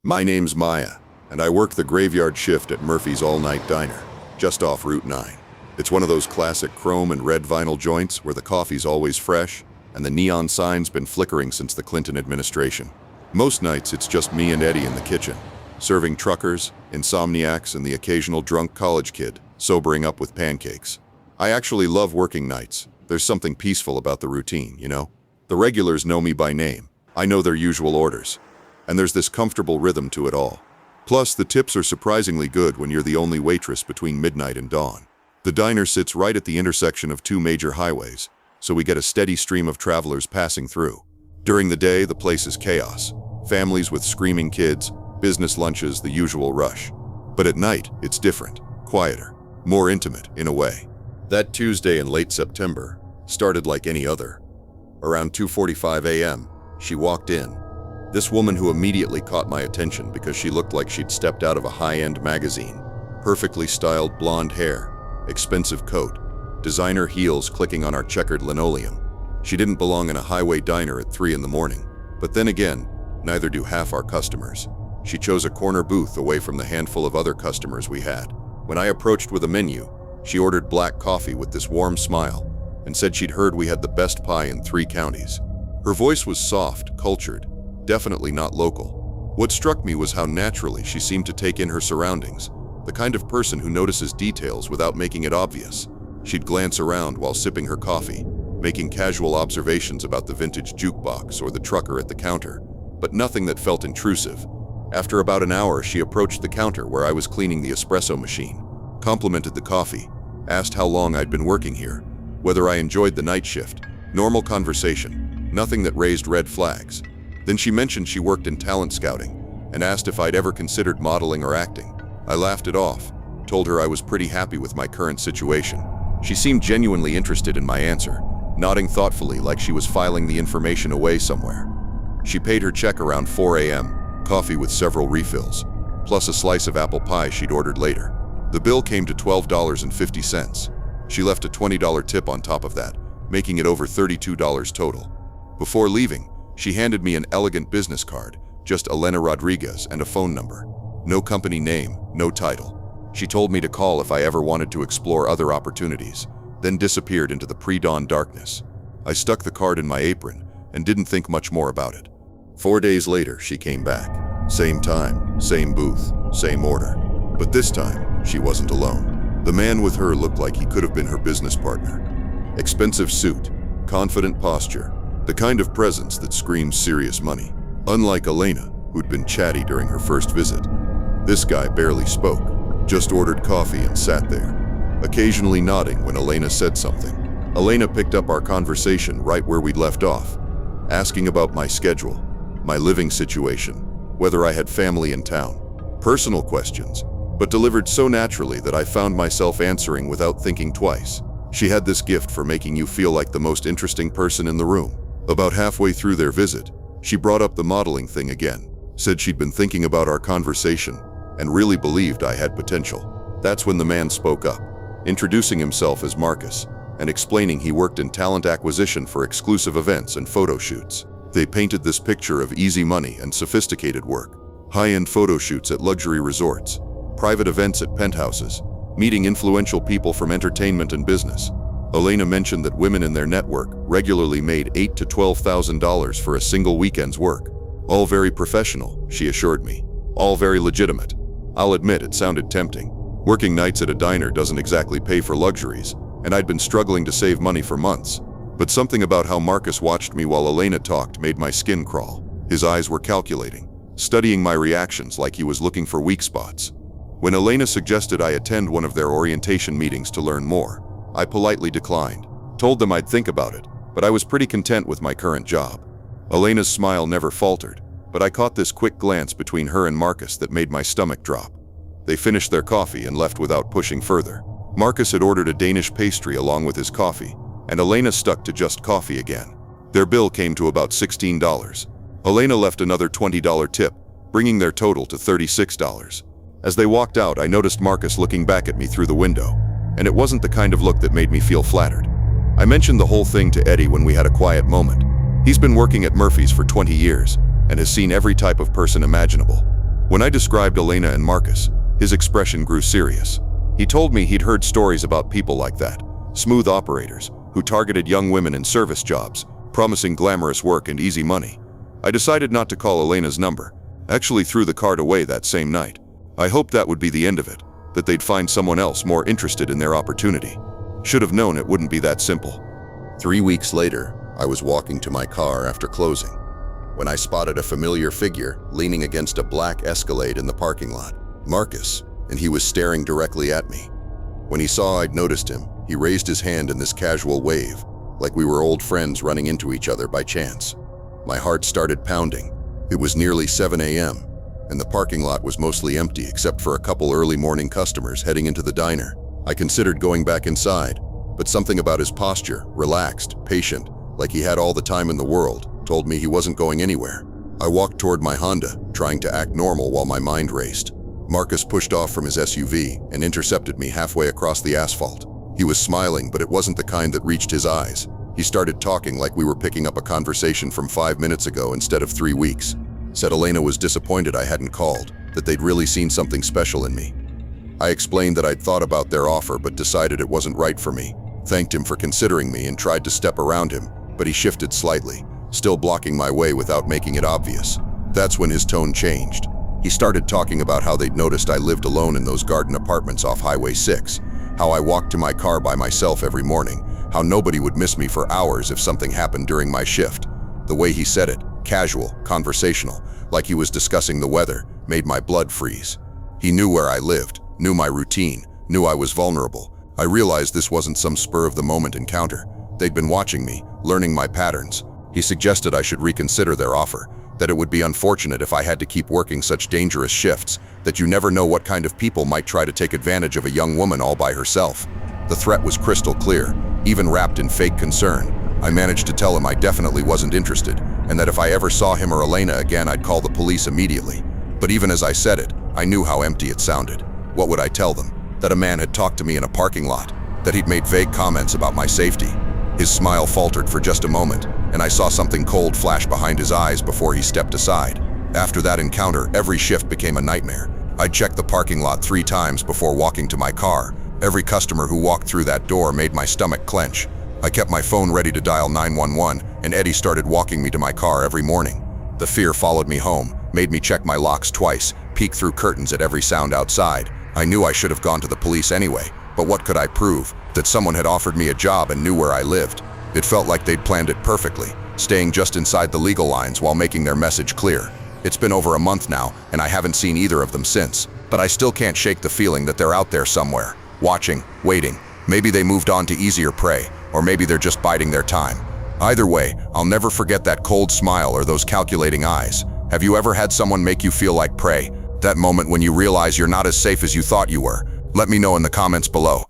My name's Maya, and I work the graveyard shift at Murphy's All-Night Diner, just off Route 9. It's one of those classic chrome and red vinyl joints where the coffee's always fresh, and the neon sign's been flickering since the Clinton administration. Most nights, it's just me and Eddie in the kitchen, serving truckers, insomniacs, and the occasional drunk college kid, sobering up with pancakes. I actually love working nights. There's something peaceful about the routine, you know? The regulars know me by name. I know their usual orders. And there's this comfortable rhythm to it all. Plus, the tips are surprisingly good when you're the only waitress between midnight and dawn. The diner sits right at the intersection of two major highways, so we get a steady stream of travelers passing through. During the day, the place is chaos. Families with screaming kids, business lunches, the usual rush. But at night, it's different, quieter, more intimate in a way. That Tuesday in late September started like any other. Around 2:45 a.m., she walked in. This woman who immediately caught my attention because she looked like she'd stepped out of a high-end magazine. Perfectly styled blonde hair, expensive coat, designer heels clicking on our checkered linoleum. She didn't belong in a highway diner at 3 in the morning. But then again, neither do half our customers. She chose a corner booth away from the handful of other customers we had. When I approached with a menu, she ordered black coffee with this warm smile and said she'd heard we had the best pie in 3 counties. Her voice was soft, cultured, definitely not local. What struck me was how naturally she seemed to take in her surroundings, the kind of person who notices details without making it obvious. She'd glance around while sipping her coffee, making casual observations about the vintage jukebox or the trucker at the counter, but nothing that felt intrusive. After about an hour, she approached the counter where I was cleaning the espresso machine, complimented the coffee, asked how long I'd been working here, whether I enjoyed the night shift. Normal conversation, nothing that raised red flags. Then she mentioned she worked in talent scouting and asked if I'd ever considered modeling or acting. I laughed it off, told her I was pretty happy with my current situation. She seemed genuinely interested in my answer, nodding thoughtfully like she was filing the information away somewhere. She paid her check around 4 a.m., coffee with several refills, plus a slice of apple pie she'd ordered later. The bill came to $12.50. She left a $20 tip on top of that, making it over $32 total. Before leaving, she handed me an elegant business card, just Elena Rodriguez and a phone number. No company name, no title. She told me to call if I ever wanted to explore other opportunities, then disappeared into the pre-dawn darkness. I stuck the card in my apron and didn't think much more about it. 4 days later, she came back. Same time, same booth, same order. But this time, she wasn't alone. The man with her looked like he could have been her business partner. Expensive suit, confident posture, the kind of presence that screams serious money. Unlike Elena, who'd been chatty during her first visit. This guy barely spoke, just ordered coffee and sat there, occasionally nodding when Elena said something. Elena picked up our conversation right where we'd left off, asking about my schedule, my living situation, whether I had family in town. Personal questions, but delivered so naturally that I found myself answering without thinking twice. She had this gift for making you feel like the most interesting person in the room. About halfway through their visit, she brought up the modeling thing again, said she'd been thinking about our conversation and really believed I had potential. That's when the man spoke up, introducing himself as Marcus and explaining he worked in talent acquisition for exclusive events and photo shoots. They painted this picture of easy money and sophisticated work, high-end photo shoots at luxury resorts, private events at penthouses, meeting influential people from entertainment and business. Elena mentioned that women in their network regularly made $8,000 to $12,000 for a single weekend's work. All very professional, she assured me. All very legitimate. I'll admit it sounded tempting. Working nights at a diner doesn't exactly pay for luxuries, and I'd been struggling to save money for months. But something about how Marcus watched me while Elena talked made my skin crawl. His eyes were calculating, studying my reactions like he was looking for weak spots. When Elena suggested I attend one of their orientation meetings to learn more, I politely declined, told them I'd think about it, but I was pretty content with my current job. Elena's smile never faltered, but I caught this quick glance between her and Marcus that made my stomach drop. They finished their coffee and left without pushing further. Marcus had ordered a Danish pastry along with his coffee, and Elena stuck to just coffee again. Their bill came to about $16. Elena left another $20 tip, bringing their total to $36. As they walked out, I noticed Marcus looking back at me through the window, and it wasn't the kind of look that made me feel flattered. I mentioned the whole thing to Eddie when we had a quiet moment. He's been working at Murphy's for 20 years and has seen every type of person imaginable. When I described Elena and Marcus, his expression grew serious. He told me he'd heard stories about people like that, smooth operators, who targeted young women in service jobs, promising glamorous work and easy money. I decided not to call Elena's number, actually threw the card away that same night. I hoped that would be the end of it, that they'd find someone else more interested in their opportunity. Should have known it wouldn't be that simple. 3 weeks later, I was walking to my car after closing, when I spotted a familiar figure leaning against a black Escalade in the parking lot. Marcus, and he was staring directly at me. When he saw I'd noticed him, he raised his hand in this casual wave, like we were old friends running into each other by chance. My heart started pounding. It was nearly 7 a.m., and the parking lot was mostly empty except for a couple early morning customers heading into the diner. I considered going back inside, but something about his posture, relaxed, patient, like he had all the time in the world, told me he wasn't going anywhere. I walked toward my Honda, trying to act normal while my mind raced. Marcus pushed off from his SUV and intercepted me halfway across the asphalt. He was smiling, but it wasn't the kind that reached his eyes. He started talking like we were picking up a conversation from 5 minutes ago instead of 3 weeks. Said Elena was disappointed I hadn't called, that they'd really seen something special in me. I explained that I'd thought about their offer but decided it wasn't right for me. Thanked him for considering me and tried to step around him, but he shifted slightly, still blocking my way without making it obvious. That's when his tone changed. He started talking about how they'd noticed I lived alone in those garden apartments off Highway 6, how I walked to my car by myself every morning, how nobody would miss me for hours if something happened during my shift. The way he said it, casual, conversational, like he was discussing the weather, made my blood freeze. He knew where I lived, knew my routine, knew I was vulnerable. I realized this wasn't some spur-of-the-moment encounter. They'd been watching me, learning my patterns. He suggested I should reconsider their offer, that it would be unfortunate if I had to keep working such dangerous shifts, that you never know what kind of people might try to take advantage of a young woman all by herself. The threat was crystal clear, even wrapped in fake concern. I managed to tell him I definitely wasn't interested, and that if I ever saw him or Elena again, I'd call the police immediately. But even as I said it, I knew how empty it sounded. What would I tell them? That a man had talked to me in a parking lot, that he'd made vague comments about my safety. His smile faltered for just a moment, and I saw something cold flash behind his eyes before he stepped aside. After that encounter, every shift became a nightmare. I'd check the parking lot 3 times before walking to my car. Every customer who walked through that door made my stomach clench. I kept my phone ready to dial 911, and Eddie started walking me to my car every morning. The fear followed me home, made me check my locks twice, peek through curtains at every sound outside. I knew I should have gone to the police anyway, but what could I prove? That someone had offered me a job and knew where I lived. It felt like they'd planned it perfectly, staying just inside the legal lines while making their message clear. It's been over a month now, and I haven't seen either of them since, but I still can't shake the feeling that they're out there somewhere, watching, waiting. Maybe they moved on to easier prey, or maybe they're just biding their time. Either way, I'll never forget that cold smile or those calculating eyes. Have you ever had someone make you feel like prey? That moment when you realize you're not as safe as you thought you were? Let me know in the comments below.